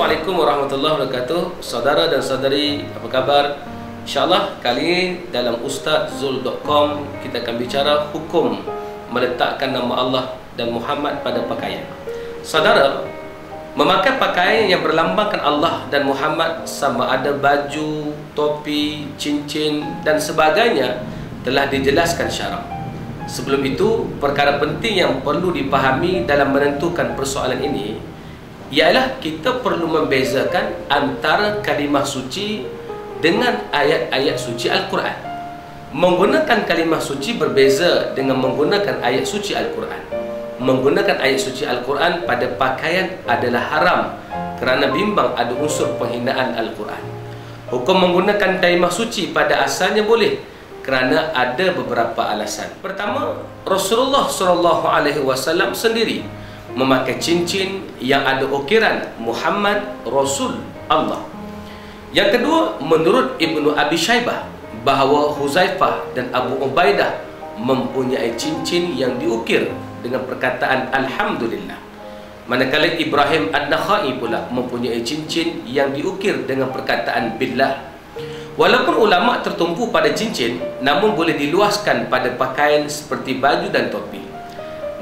Assalamualaikum warahmatullahi wabarakatuh. Saudara dan saudari, apa khabar? InsyaAllah kali ini dalam ustadzul.com kita akan bicara hukum meletakkan nama Allah dan Muhammad pada pakaian. Saudara, memakai pakaian yang berlambangkan Allah dan Muhammad, sama ada baju, topi, cincin dan sebagainya, telah dijelaskan syarak. Sebelum itu, perkara penting yang perlu dipahami dalam menentukan persoalan ini ialah kita perlu membezakan antara kalimah suci dengan ayat-ayat suci Al-Quran. Menggunakan kalimah suci berbeza dengan menggunakan ayat suci Al-Quran. Menggunakan ayat suci Al-Quran pada pakaian adalah haram kerana bimbang ada unsur penghinaan Al-Quran. Hukum menggunakan kalimah suci pada asalnya boleh kerana ada beberapa alasan. Pertama, Rasulullah SAW sendiri memakai cincin yang ada ukiran Muhammad Rasul Allah. Yang kedua, menurut Ibnu Abi Syaibah bahawa Huzaifah dan Abu Ubaidah mempunyai cincin yang diukir dengan perkataan Alhamdulillah. Manakala Ibrahim An-Nakhai pula mempunyai cincin yang diukir dengan perkataan Billah. Walaupun ulama tertumpu pada cincin, namun boleh diluaskan pada pakaian seperti baju dan topi.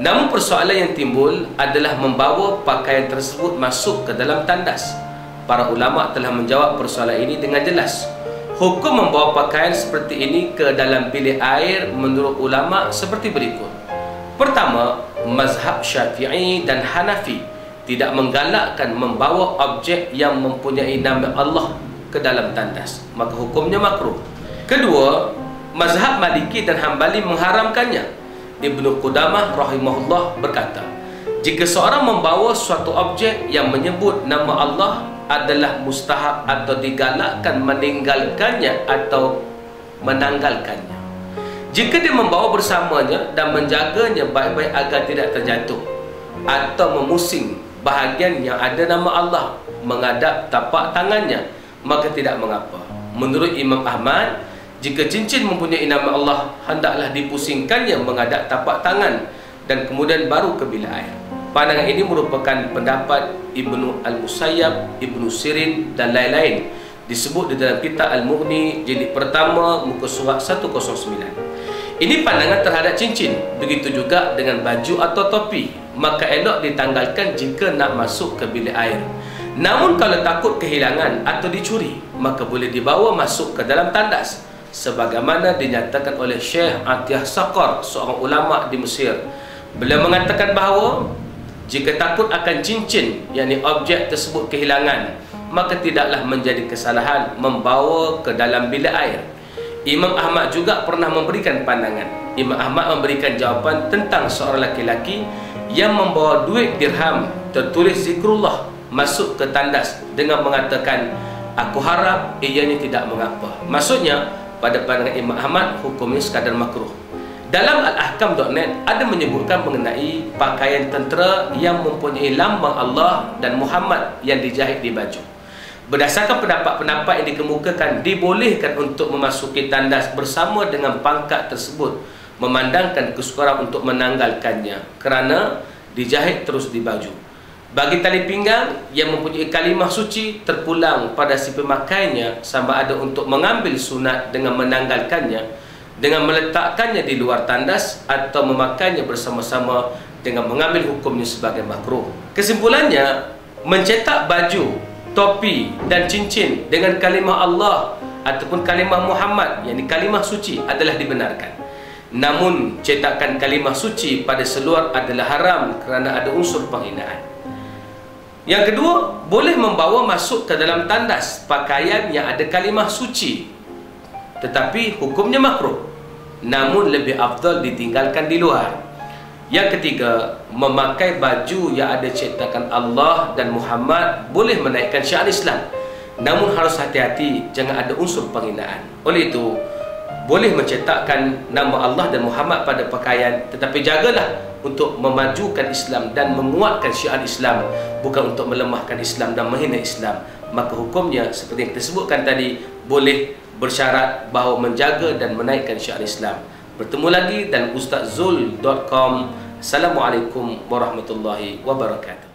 Namun persoalan yang timbul adalah membawa pakaian tersebut masuk ke dalam tandas. Para ulama telah menjawab persoalan ini dengan jelas. Hukum membawa pakaian seperti ini ke dalam bilik air menurut ulama seperti berikut. Pertama, mazhab Syafi'i dan Hanafi tidak menggalakkan membawa objek yang mempunyai nama Allah ke dalam tandas, maka hukumnya makruh. Kedua, mazhab Maliki dan Hambali mengharamkannya. Ibnu Qudamah rahimahullah berkata, jika seorang membawa suatu objek yang menyebut nama Allah adalah mustahab atau digalakkan meninggalkannya atau menanggalkannya. Jika dia membawa bersamanya dan menjaganya baik-baik agar tidak terjatuh, atau memusing bahagian yang ada nama Allah menghadap tapak tangannya, maka tidak mengapa. Menurut Imam Ahmad, jika cincin mempunyai nama Allah, hendaklah dipusingkannya menghadap tapak tangan dan kemudian baru ke bilik air. Pandangan ini merupakan pendapat Ibnu Al-Musayyab, Ibnu Sirin dan lain-lain. Disebut di dalam kitab Al-Mughni jilid pertama muka surat 109. Ini pandangan terhadap cincin. Begitu juga dengan baju atau topi, maka elok ditanggalkan jika nak masuk ke bilik air. Namun kalau takut kehilangan atau dicuri, maka boleh dibawa masuk ke dalam tandas, sebagaimana dinyatakan oleh Syekh Atiyah Saqar, seorang ulama di Mesir. Beliau mengatakan bahawa jika takut akan cincin, yakni objek tersebut kehilangan, maka tidaklah menjadi kesalahan membawa ke dalam bilik air. Imam Ahmad juga pernah memberikan pandangan. Imam Ahmad memberikan jawapan tentang seorang laki-laki yang membawa duit dirham tertulis zikrullah masuk ke tandas dengan mengatakan, aku harap ianya tidak mengapa. Maksudnya, pada pandangan Imam Ahmad, hukumnya sekadar makruh. Dalam al-ahkam.net ada menyebutkan mengenai pakaian tentera yang mempunyai lambang Allah dan Muhammad yang dijahit di baju. Berdasarkan pendapat-pendapat yang dikemukakan, dibolehkan untuk memasuki tandas bersama dengan pangkat tersebut, memandangkan kesukaran untuk menanggalkannya kerana dijahit terus di baju. Bagi tali pinggang yang mempunyai kalimah suci terpulang pada si pemakainya, sama ada untuk mengambil sunat dengan menanggalkannya, dengan meletakkannya di luar tandas, atau memakainya bersama-sama dengan mengambil hukumnya sebagai makruh. Kesimpulannya, mencetak baju, topi dan cincin dengan kalimah Allah ataupun kalimah Muhammad, yakni kalimah suci, adalah dibenarkan. Namun cetakan kalimah suci pada seluar adalah haram kerana ada unsur penghinaan. Yang kedua, boleh membawa masuk ke dalam tandas pakaian yang ada kalimah suci, tetapi hukumnya makruh, namun lebih afdal ditinggalkan di luar. Yang ketiga, memakai baju yang ada cetakan Allah dan Muhammad boleh menaikkan syiar Islam, namun harus hati-hati jangan ada unsur penghinaan. Oleh itu, boleh mencetakkan nama Allah dan Muhammad pada pakaian, tetapi jagalah untuk memajukan Islam dan menguatkan syiar Islam, bukan untuk melemahkan Islam dan menghina Islam. Maka hukumnya seperti yang disebutkan tadi, boleh bersyarat bahawa menjaga dan menaikkan syiar Islam. Bertemu lagi dalam ustadzul.com. Assalamualaikum warahmatullahi wabarakatuh.